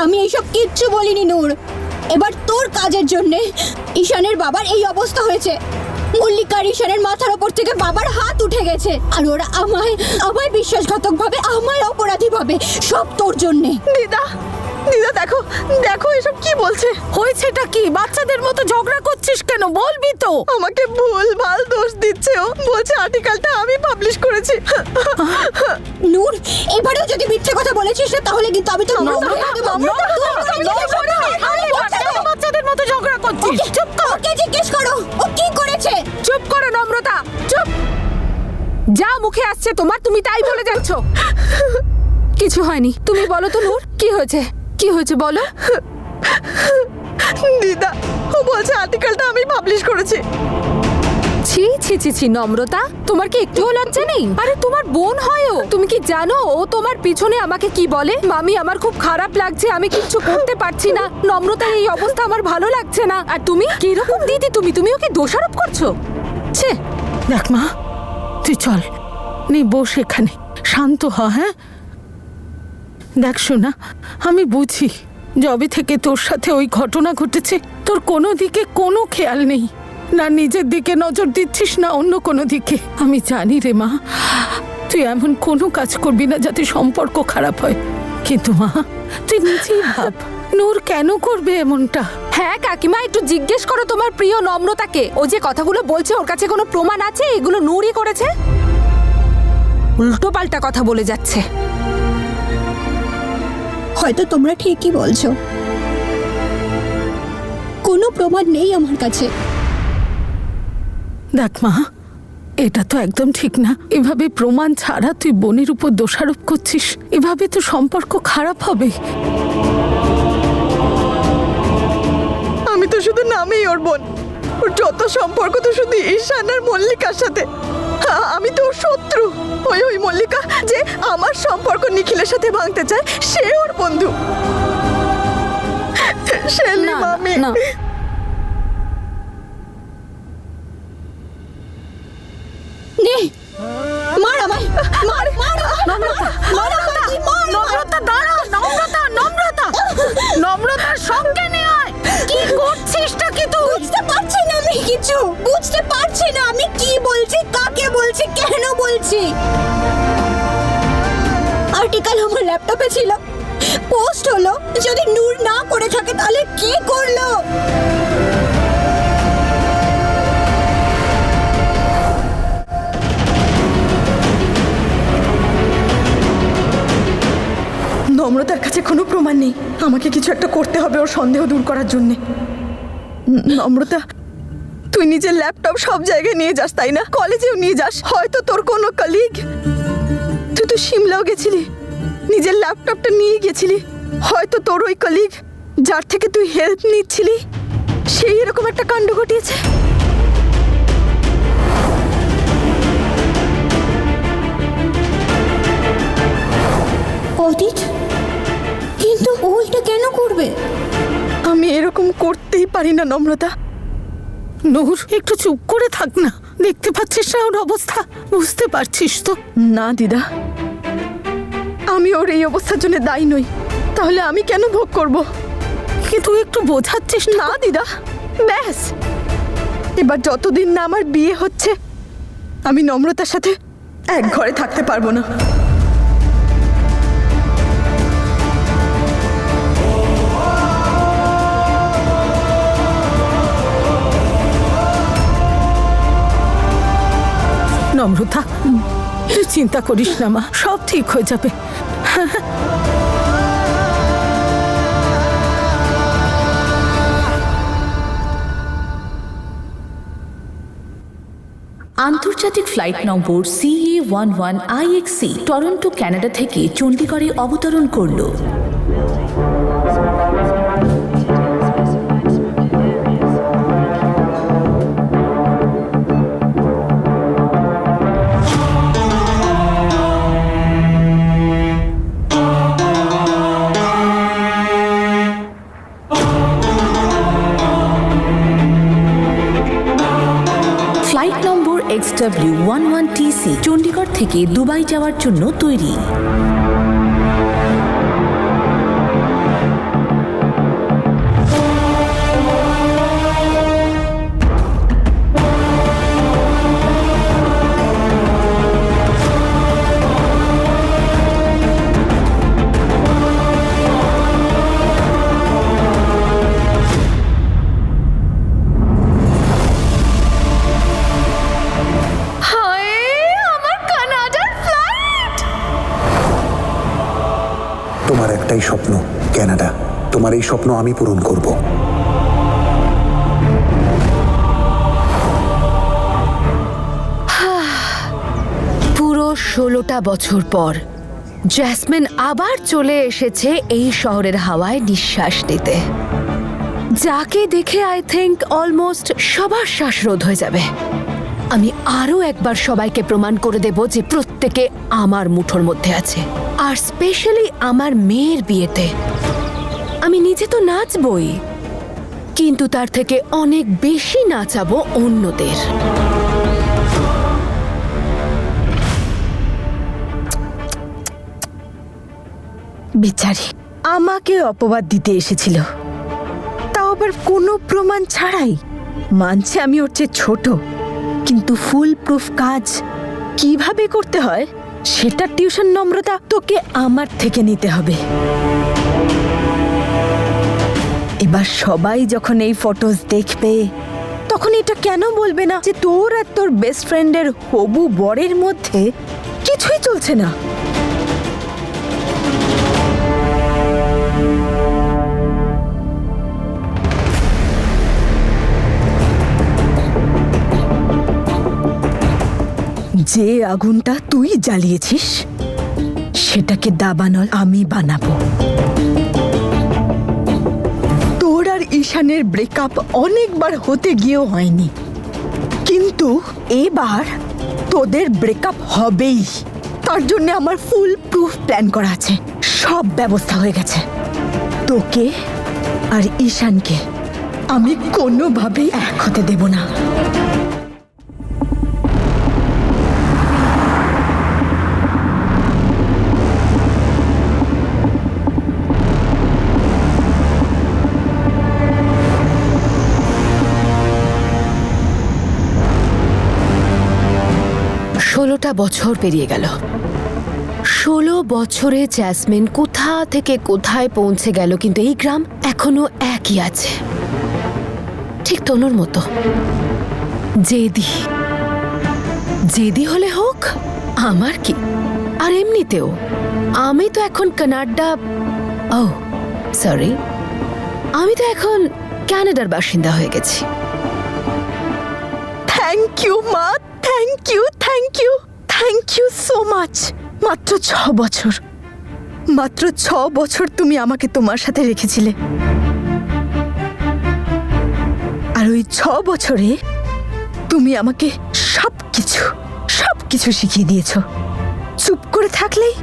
আমি এইসব কিচ্ছু বলিনি নূর। এবার তোর কাজের জন্য ঈশানের বাবার এই অবস্থা হয়েছে। মল্লিকার ঈশানের মাথার ওপর থেকে বাবার হাত উঠে গেছে, আর ওরা আমায় বিশ্বাসঘাতক ভাবে, আমায় অপরাধী ভাবে। সব তোর জন্যে। দিদা দিদা দেখো দেখো এসব কি বলছে। হয়েছেটা কি? বাচ্চাদের মতো ঝগড়া করছিস কেন? বলবি তো। আমাকে ভুল ভাল দোষ দিচ্ছে। ও বলছে আর্টিকেলটা আমি পাবলিশ করেছি। নূর, এবারেও যদি মিথ্যে কথা বলেছিস না তাহলে কিন্তু আমি তো বাচ্চাদের মতো ঝগড়া করছিস। চুপ কর। ওকে জিজ্ঞেস করো ও কি করেছে। চুপ করো নম্রতা, চুপ। যা মুখে আসছে তোমার তুমি তাই বলে যাচ্ছ। কিছু হয়নি, তুমি বলো তো নূর, কি হয়েছে? কি হয়েছে বলো। দিদা ও বলছে আর্টিকেলটা আমি পাবলিশ করেছি। ছি ছি ছি ছি নম্রতা, তোমার কি একটুও লজ্জা নেই? আরে তোমার বোন হয় ও। তুমি কি জানো ও তোমার পিছনে আমাকে কি বলে? মামি আমার খুব খারাপ লাগছে, আমি কিচ্ছু করতে পারছি না, নম্রতা এই অবস্থা আমার ভালো লাগছে না। আর তুমি কিরকম দিদি, তুমি ওকে দোষারোপ করছো। ছে। দেখ মা, তুই চল, নে বস এখানে, শান্ত হ। হ্যাঁ দেখ শোনা, আমি বুঝি যবে থেকে তোর সাথে ওই ঘটনা ঘটেছে তোর কোনো দিকে কোনো খেয়াল নেই, না নিজের দিকে নজর দিচ্ছিস না অন্য কোনো দিকে। আমি জানি রে মা, তুই এমন কোনো কাজ করবি না যাতে সম্পর্ক খারাপ হয়, কিন্তু মা তুই নিজেই ভাব নূর কেন করবে এমনটা। হ্যাঁ কাকিমা, একটু জিজ্ঞেস করো তোমার প্রিয় নম্রতাকে, ও যে কথাগুলো বলছে ওর কাছে কোনো প্রমাণ আছে এগুলো নূরই করেছে? উল্টো পাল্টা কথা বলে যাচ্ছে। হয়তো তোমরা ঠিকই বলছো, কোনো প্রমাণ নেই আমার কাছে। দেখ মা, এটা তো একদম ঠিক না। এভাবে প্রমাণ ছাড়া তুই বোনের উপর দোষারোপ করছিস, এভাবে তো সম্পর্ক খারাপ হবে। আমি তো শুধু নামেই ওর বোন, ওর যত সম্পর্ক তো শুধু ঈশান আর মল্লিকার সাথে। আমি তো ওর শত্রু। ওই মল্লিকা যে আমার সম্পর্ক নিখিলের সাথে ভাঙতে চায়, সে ওর বন্ধু। শেলি মামি, নে মার আমায়, মার মার নম্রতা, নম্রতা দাঁড়া, নম্রতার সঙ্গে নিয়ে আয়। কি করছিসটা কি তুই? বুঝতে পারছি না, আমি কিছু বুঝতে পারছি না। আমি কি বলছি, কাকে বলছি, কেন বলছি? আর্টিকেল আমার ল্যাপটপে ছিল, পোস্ট হলো। যদি নূর না করে থাকে তাহলে কি করলো? নম্রতার কাছে কোনো প্রমাণ নেই। আমাকে কিছু একটা করতে হবে ওর সন্দেহ দূর করার জন্যে। নম্রতা, তুই নিজের ল্যাপটপ সব জায়গায় নিয়ে যাস, তাই না? কলেজেও নিয়ে যাস। হয়তো তোর কোনো কলিগ, তুই তো সিমলাও গেছিলি, নিজের ল্যাপটপটা নিয়ে গেছিলি। হয়তো তোর ওই কলিগ যার থেকে তুই হেল্প নিচ্ছিলি, সেই এরকম একটা কাণ্ড ঘটিয়েছে। অদিত, কিন্তু ও এটা কেন করবে? আমি এরকম করতেই পারি না নম্রতা। নূর একটু চুপ করে থাক না, দেখতে পাচ্ছিস না ওর অবস্থা, বুঝতে পারছিস তো? না দিদা, আমি ওর এই অবস্থার জন্য দায়ী নই। তাহলে আমি কেন ভোগ করব? কিন্তু একটু বোঝাচ্ছিস না দিদা, ব্যাস এবার যতদিন না আমার বিয়ে হচ্ছে আমি নম্রতার সাথে এক ঘরে থাকতে পারবো না। নম্রতা, তুই চিন্তা করিস না মা, সব ঠিক হয়ে যাবে। আন্তর্জাতিক ফ্লাইট নম্বর CA11IXC টরন্টো কানাডা থেকে চণ্ডীগড়ে অবতরণ করল। XW11TC চণ্ডীগড় থেকে দুবাই যাওয়ার জন্য তৈরি। একটাই স্বপ্ন, কানাডা। তোমার এই স্বপ্ন আমি পূরণ করব। পুরো 16টা বছর পর জ্যাসমিন আবার চলে এসেছে এই শহরের হাওয়ায় নিঃশ্বাস নিতে, যাকে দেখে আই থিঙ্ক অলমোস্ট সবার শ্বাসরোধ হয়ে যাবে। আমি আরো একবার সবাইকে প্রমাণ করে দেব যে প্রত্যেকে আমার মুঠোর মধ্যে আছে, আর স্পেশালি আমার মেয়ের বিয়েতে আমি নিজে তো নাচবই, কিন্তু তার থেকে অনেক বেশি নাচাবো অন্যদের। বিচারি আমাকে অপবাদ দিতে এসেছিল, তাও আবার কোনো প্রমাণ ছাড়াই। মানছে আমি ওর চেয়ে ছোট, কিন্তু ফুল প্রুফ কাজ কিভাবে করতে হয় সেটা টিউশন নম্রতা তোকে আমার থেকে নিতে হবে। এবার সবাই যখন এই ফটোজ দেখবে তখন এটা কেন বলবে না যে তোর আর তোর বেস্ট ফ্রেন্ডের হবু বরের মধ্যে কিছুই চলছে না। যে আগুনটা তুই জ্বালিয়েছিস সেটাকে দাবানল আমি বানাবো। তোর আর ঈশানের ব্রেকআপ অনেকবার হতে গিয়েও হয়নি, কিন্তু এবার তোদের ব্রেকআপ হবেই। তার জন্য আমার ফুল প্রুফ প্ল্যান করা আছে, সব ব্যবস্থা হয়ে গেছে। তোকে আর ঈশানকে আমি কোনোভাবেই এক হতে দেব না। ষোলোটা বছর পেরিয়ে গেল। 16 বছরে জ্যাসমিন কোথা থেকে কোথায় পৌঁছে গেল, কিন্তু এই গ্রাম এখনো একই আছে, ঠিক তনুর মতো জেদি। জেদি হলে হোক, আমার কি। আর এমনিতেও আমি তো এখন কানাডা, ও সরি, আমি তো এখন কানাডার বাসিন্দা হয়ে গেছি। থ্যাংক ইউ মা, thank you, thank you, thank you so much. মাত্র 6 বছর, মাত্র 6 বছর তুমি আমাকে তোমার সাথে রেখেছিলে, আর ওই 6 বছরে তুমি আমাকে সবকিছু শিখিয়ে দিয়েছো। চুপ করে থাকলেই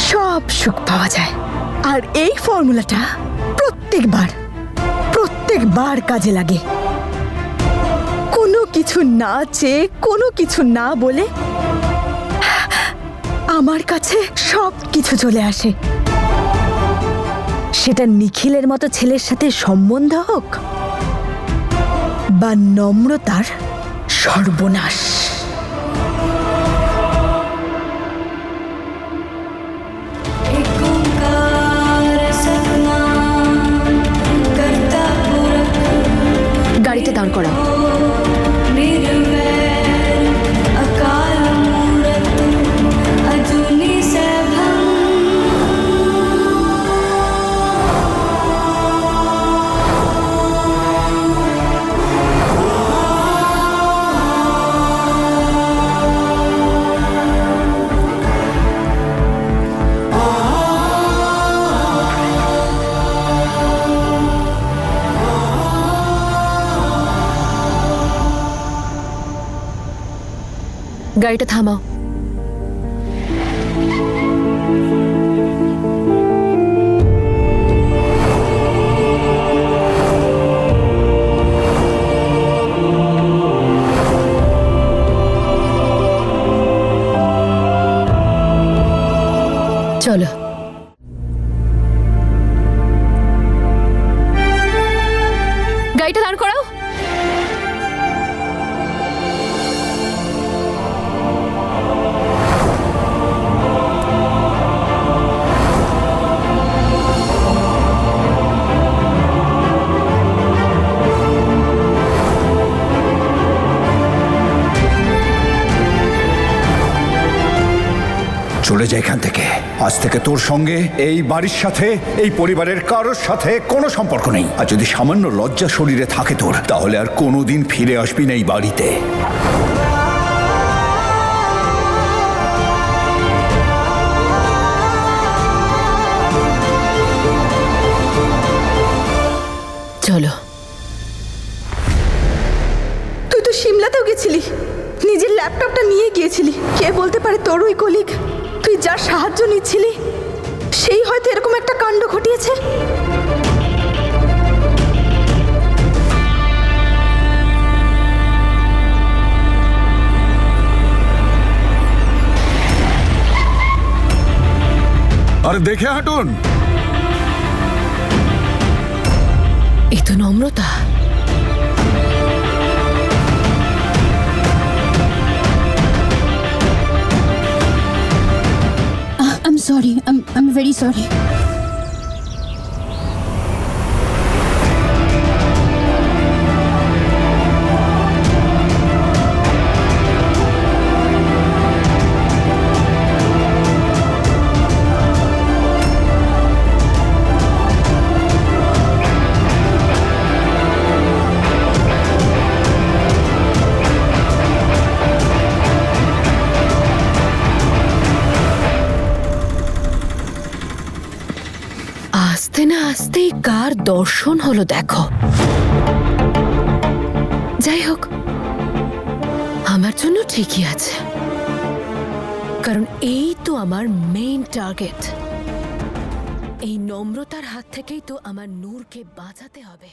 সব সুখ পাওয়া যায়, আর এই ফর্মুলাটা প্রত্যেকবার কাজে লাগে। কোনো কিছু না চেয়ে, কোনো কিছু না বলে আমার কাছে সব কিছু চলে আসে। সেটা নিখিলের মতো ছেলের সাথে সম্বন্ধ হোক বা নম্রতার সর্বনাশ। গাড়িতে দাঁড় করাও। গাড়িটা থামাও। চলো। গাড়িটা দাঁড় করাও। চলে যায় এখান থেকে। আজ থেকে তোর সঙ্গে এই বাড়ির সাথে এই পরিবারের কারোর সাথে কোনো সম্পর্ক নেই। আর যদি সামান্য লজ্জা শরীরে থাকে তোর, তাহলে আর কোনোদিন ফিরে আসবি না এই বাড়িতে। চলো। তুই তো সিমলাতেও গেছিলি, নিজের ল্যাপটপটা নিয়ে গিয়েছিলি। কে বলতে পারে তোর ওই কলিগ, তুই যার সাহায্য নিচ্ছিলি, সেই হয়তো এরকম একটা কাণ্ড ঘটিয়েছে। আরে দেখে হাঁটুন। এই তো নম্রতা। I'm sorry. I'm very sorry. আস্তে না আস্তেই কার দর্শন হলো দেখো। যাই হোক, আমার জন্য ঠিকই আছে, কারণ এই তো আমার মেইন টার্গেট। এই নম্রতার হাত থেকেই তো আমার নূরকে বাঁচাতে হবে।